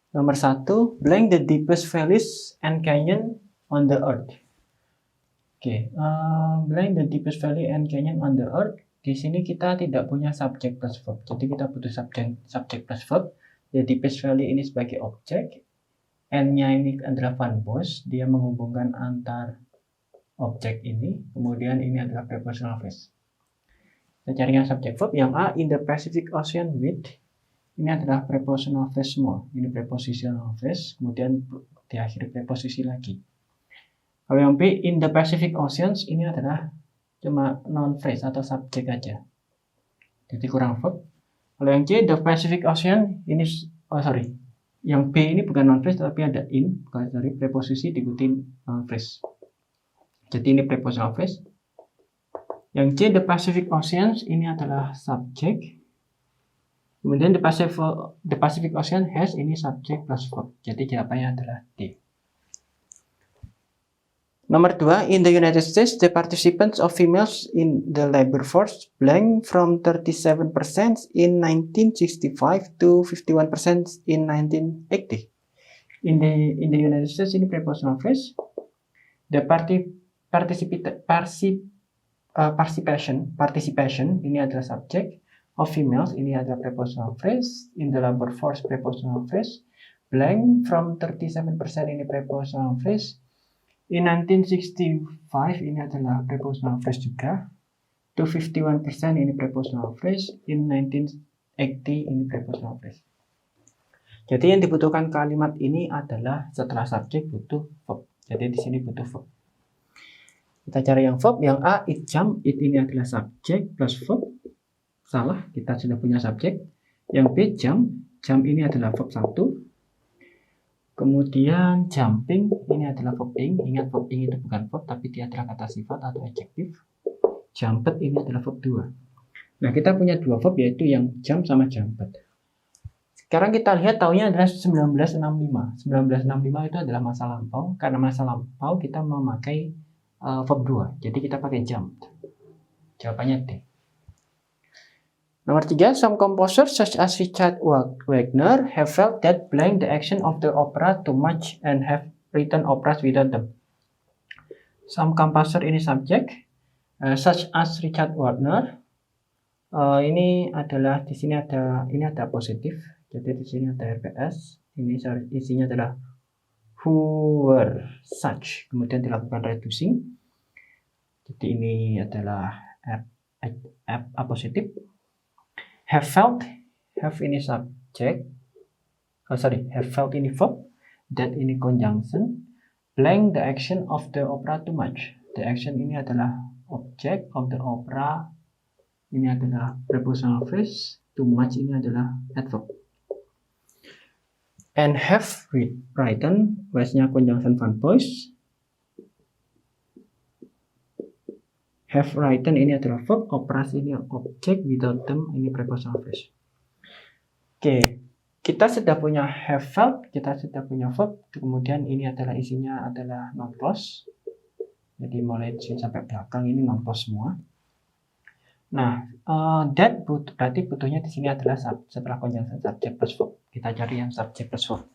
Nomor 1, blank the deepest valleys and canyon on the earth. Oke, blank the deepest valley and canyon on the earth. Di sini kita tidak punya subject plus verb, jadi kita butuh subject plus verb. The deepest valley ini sebagai objek, and-nya ini adalah Van Bos, dia menghubungkan antar objek ini, kemudian ini adalah prepositional phrase. Kita cari yang subject verb. Yang A, in the Pacific Ocean with, ini adalah prepositional phrase semua, ini prepositional phrase, kemudian diakhiri preposisi lagi. Kalau yang B, in the Pacific Oceans, ini adalah cuma noun phrase atau subjek aja, jadi kurang verb. Kalau yang C, the Pacific Ocean, ini yang B ini bukan noun phrase tapi ada in, dari preposisi diikuti noun phrase, jadi ini prepositional phrase. Yang C, the Pacific Oceans, ini adalah subjek, kemudian the Pacific Ocean has, ini subjek plus verb, jadi jawabannya adalah D. Nomor 2, in the United States, the participants of females in the labor force blank from 37% in 1965 to 51% in 1980. In the United States, ini prepositional phrase. The participation, ini adalah subject. Of females, ini adalah prepositional phrase. In the labor force, prepositional phrase. Blank from 37%, ini prepositional phrase. In 1965 ini adalah prepositional phrase juga. To 51% ini prepositional phrase. In 1980 ini prepositional phrase. Jadi yang dibutuhkan kalimat ini adalah setelah subjek butuh verb. Jadi di sini butuh verb. Kita cari yang verb. Yang A, it jump. It ini adalah subjek plus verb. Salah, kita sudah punya subjek. Yang B, jump. Jump ini adalah verb 1. Kemudian jumping, ini adalah verb ing. Ingat verb ing itu bukan verb, tapi dia adalah kata sifat atau adjektif. Jumped ini adalah verb 2. Nah, kita punya dua verb, yaitu yang jump sama jumped. Sekarang kita lihat tahunnya adalah 1965. 1965 itu adalah masa lampau. Karena masa lampau kita memakai verb 2. Jadi kita pakai jumped. Jawabannya D. Nomor 3, some composers such as Richard Wagner have felt that blank the action of the opera too much and have written operas without them. Some composer ini subjek, such as Richard Wagner. Ini adalah di sini ada positif, jadi di sini ada RPS. Ini isinya adalah who were such, kemudian dilakukan reducing. Jadi ini adalah a positif. Have felt, have ini subjek, have felt ini verb, that ini conjunction, blank the action of the opera too much. The action ini adalah object of the opera, ini adalah prepositional phrase, too much ini adalah adverb. And have written, wise-nya conjunction Van Boys. Have written ini adalah verb, operas ini objek, without them ini prepositional phrase. Oke, kita sudah punya have felt, kita sudah punya verb, kemudian ini adalah isinya adalah non clause. Jadi mulai sini sampai belakang ini non clause semua. Nah, that berarti butuhnya di sini adalah setelah conjunction subject plus verb. Kita cari yang subject plus verb.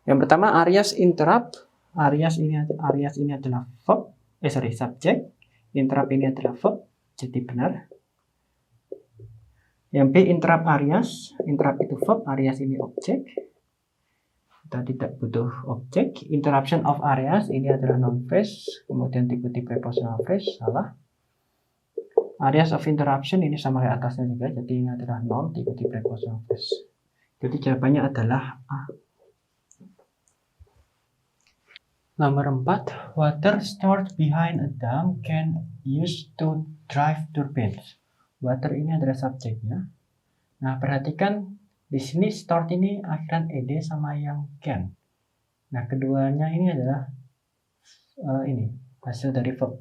Yang pertama, Arias interrupt. Arias ini adalah verb, subject. Interrupt ini adalah verb, jadi benar. Yang B, interrupt Arias. Interrupt itu verb, Arias ini objek. Kita tidak butuh objek. Interruption of Arias ini adalah noun phrase, kemudian diikuti prepositional phrase, salah. Areas of interruption ini sama kayak atasnya juga, jadi ini adalah noun diikuti prepositional phrase. Jadi jawabannya adalah A. Nomor 4, water stored behind a dam can use to drive turbines. Water ini adalah subjeknya. Nah, perhatikan di sini stored ini akhiran ed sama yang can. Nah, keduanya ini adalah ini hasil dari verb.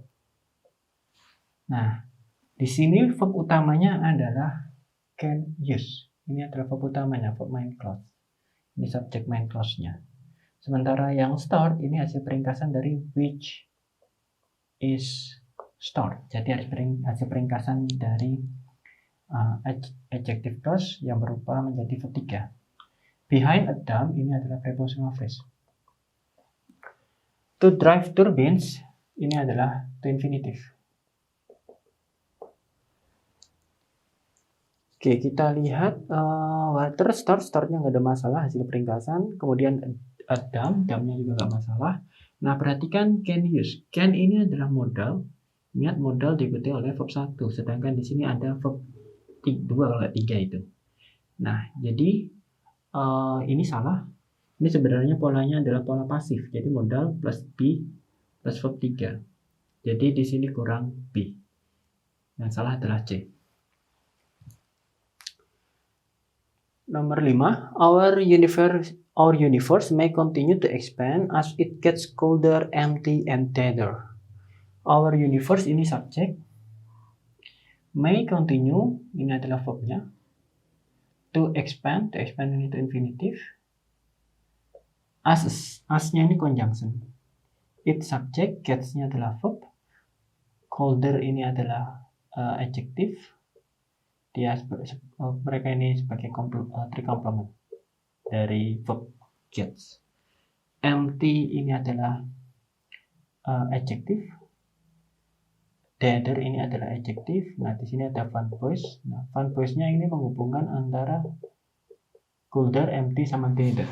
Nah, di sini verb utamanya adalah can use. Ini adalah verb utamanya, verb main clause. Ini subjek main clause-nya. Sementara yang stored ini hasil peringkasan dari which is stored. Jadi hasil peringkasan dari adjective clause yang berubah menjadi verb 3. Behind a dam ini adalah prepositional phrase. To drive turbines ini adalah to infinitive. Oke, kita lihat water startnya nggak ada masalah, hasil peringkasan. Kemudian a dam, damnya juga nggak masalah. Nah, perhatikan can use. Can ini adalah modal. Ingat modal diikuti oleh verb 1, sedangkan di sini ada verb 2 kalau nggak 3 itu. Nah, jadi ini salah. Ini sebenarnya polanya adalah pola pasif. Jadi modal plus be plus verb 3. Jadi di sini kurang B. Yang salah adalah C. Nomor 5, our universe may continue to expand as it gets colder, empty, and deader. Our universe ini subjek. May continue, ini adalah verbnya. To expand ini to infinitive. As-nya ini conjunction. It subject, gets-nya adalah verb. Colder ini adalah adjective. Mereka ini sebagai complement dari verb gets. Empty ini adalah adjective. Deader ini adalah adjective. Nah, di sini ada fun voice. Nah, fun voice-nya ini menghubungkan antara colder, empty, sama deader.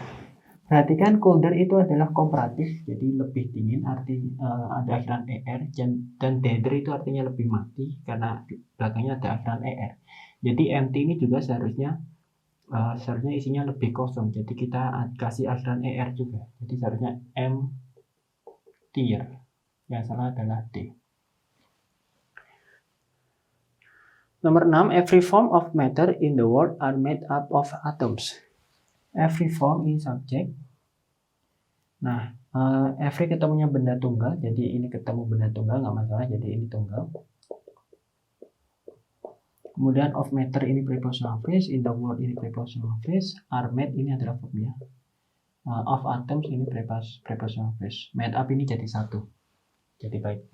Perhatikan colder itu adalah komparatif, jadi lebih dingin, ada akhiran er, dan deader itu artinya lebih mati karena di belakangnya ada akhiran er. Jadi empty ini juga seharusnya isinya lebih kosong. Jadi kita kasih akhiran er juga. Jadi seharusnya emptier. Yang salah adalah D. Nomor 6, every form of matter in the world are made up of atoms. Every form ini subjek. Nah, every ketemunya benda tunggal, jadi ini ketemu benda tunggal nggak masalah, jadi ini tunggal. Kemudian of matter ini prepositional phrase, in the world ini prepositional phrase, are made ini adalah verbnya. Of atoms ini prepositional phrase. Made up ini jadi satu. Jadi baik,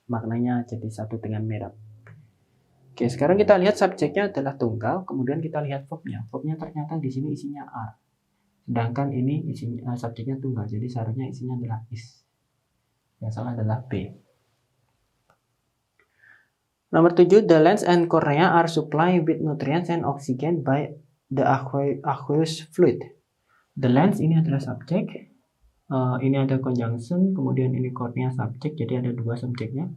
maknanya jadi satu dengan made up. Oke, sekarang kita lihat subjeknya adalah tunggal, kemudian kita lihat verbnya. Verbnya ternyata di sini isinya are. Sedangkan ini isinya subjeknya tunggal, jadi seharusnya isinya adalah is. Yang salah adalah B. Nomor 7, the lens and cornea are supplied with nutrients and oxygen by the aqueous fluid. The lens ini adalah subjek, ini ada conjunction, kemudian ini cornea subjek, jadi ada dua subjeknya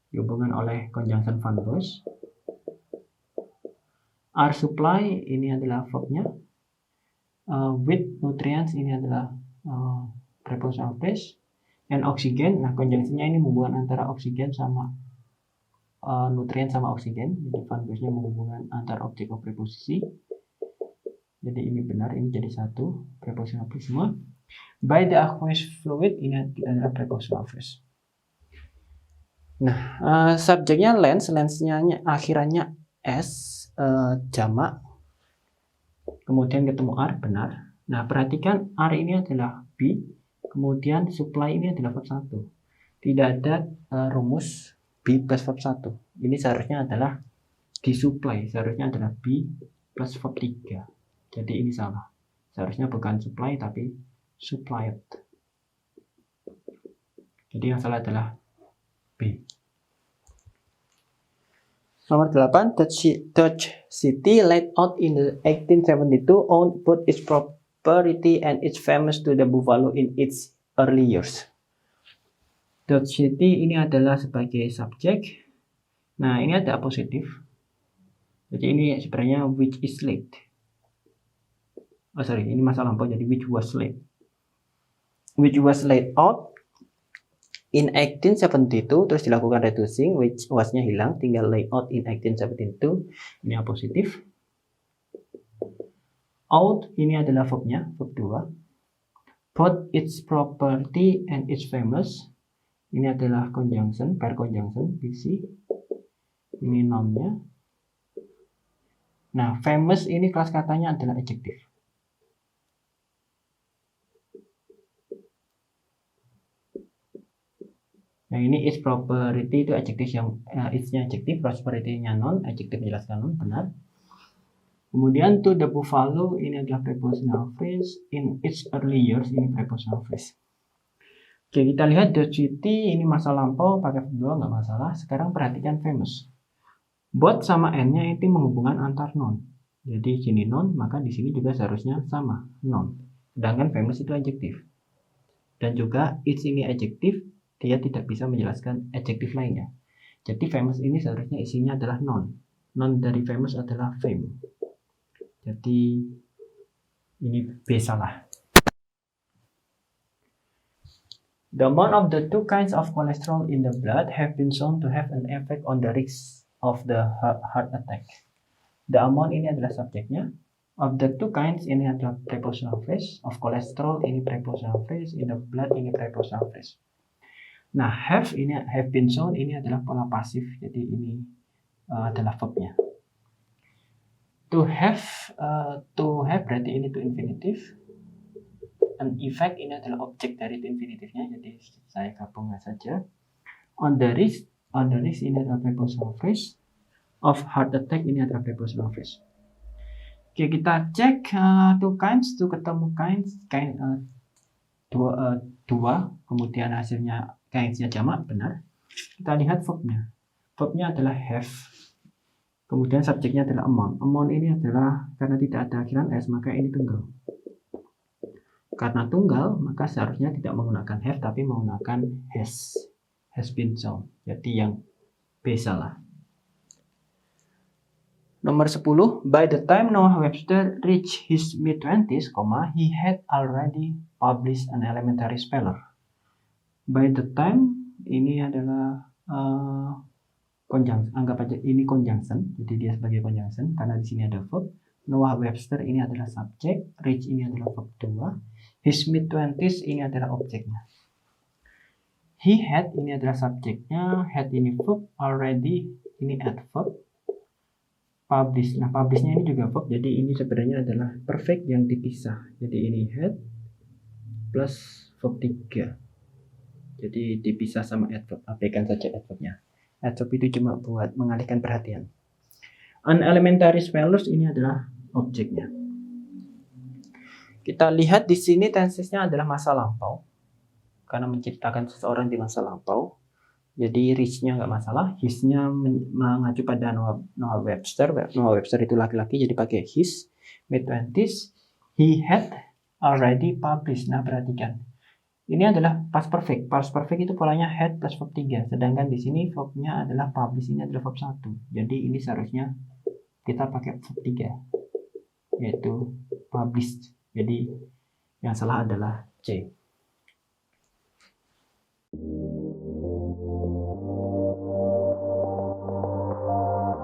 dihubungkan oleh conjunction fun voice. Are supply ini adalah verbnya. With nutrients ini adalah prepositional phrase. And oxygen, nah conjunctionnya ini menghubungkan antara oksigen sama nutrien sama oksigen. Jadi fun voice-nya menghubungkan antara objek ke preposisi. Jadi ini benar, ini jadi satu prepositional phrase semua. By the aqueous fluid ini adalah prepositional phrase. Nah, subjeknya lensnya akhirannya s, jamak, kemudian ketemu are, benar. Nah, perhatikan are ini adalah B, kemudian supply ini adalah verb 1. Tidak ada rumus B plus verb 1. Ini seharusnya adalah disupply, seharusnya adalah B plus verb 3. Jadi ini salah. Seharusnya bukan supply tapi supplied. Jadi yang salah adalah B. Nomor 8, Dutch city laid out in the 1872 owned both its property and it's famous to the buffalo in its early years. Dutch city ini adalah sebagai subjek. Nah, ini ada positif. Jadi ini sebenarnya which is laid. Ini masa lampau, jadi which was laid. Which was laid out in 1872, terus dilakukan reducing, which was-nya hilang, tinggal layout in 1872. Ini yang positif. Out ini adalah verbnya, verb 2. Both its property and its famous. Ini adalah conjunction, pair conjunction, PC. Ini noun-nya. Nah, famous ini kelas katanya adalah adjective. Yang ini is property itu adjektif yang is-nya adjektif, prosperity-nya non, adjektif menjelaskan non, benar. Kemudian to the buffalo ini adalah prepositional phrase, in its early years ini prepositional phrase. Oke, kita lihat the city ini masa lampau pakai verb 2 nggak masalah. Sekarang perhatikan famous. Both sama n-nya itu menghubungkan antar non. Jadi sini non, maka di sini juga seharusnya sama non. Sedangkan famous itu adjektif. Dan juga its ini adjektif, dia tidak bisa menjelaskan adjektif lainnya. Jadi famous ini seharusnya isinya adalah non. Non dari famous adalah fame. Jadi ini B salah. The amount of the two kinds of cholesterol in the blood have been shown to have an effect on the risk of the heart attack. The amount ini adalah subjeknya. Of the two kinds ini adalah prepositional phrase. Of cholesterol ini prepositional phrase. In the blood ini prepositional phrase. Nah, have been shown ini adalah pola pasif. Jadi ini adalah verbnya. To have berarti ini to infinitive. An effect ini adalah objek dari to infinitifnya. Jadi saya gabungkan saja. On the risk ini adalah prepositional phrase. Of heart attack ini adalah prepositional phrase. Oke, kita cek two kinds, to ketemu kinds, dua, kemudian hasilnya kinds-nya jamak, benar. Kita lihat verbnya. Verbnya adalah have, kemudian subjeknya adalah amount. Amount ini adalah karena tidak ada akhiran s, maka ini tunggal. Karena tunggal, maka seharusnya tidak menggunakan have, tapi menggunakan has been shown. Jadi yang B salah. Nomor 10, by the time Noah Webster reached his mid-20s, he had already published an elementary speller. By the time ini adalah conjunction, anggap aja ini conjunction, jadi dia sebagai conjunction karena di sini ada verb. Noah Webster ini adalah subjek, reach ini adalah verb 2, his mid-20s ini adalah objeknya. He had ini adalah subjeknya, had ini verb, already ini adverb. Publish. Nah, publish-nya ini juga verb, jadi ini sebenarnya adalah perfect yang dipisah. Jadi ini had plus verb 3. Jadi dipisah sama adverb. Abaikan saja adverb-nya. Adverb itu cuma buat mengalihkan perhatian. An elementary spellers ini adalah objeknya. Kita lihat di sini tensesnya adalah masa lampau. Karena menciptakan seseorang di masa lampau. Jadi reach-nya nggak masalah, his-nya mengacu pada Noah Webster. Noah Webster itu laki-laki, jadi pakai his. Mid-20s, he had already published. Nah, perhatikan. Ini adalah past perfect. Past perfect itu polanya had plus verb 3. Sedangkan di sini verb-nya adalah publish, ini adalah verb 1. Jadi ini seharusnya kita pakai verb 3, yaitu published. Jadi yang salah adalah C.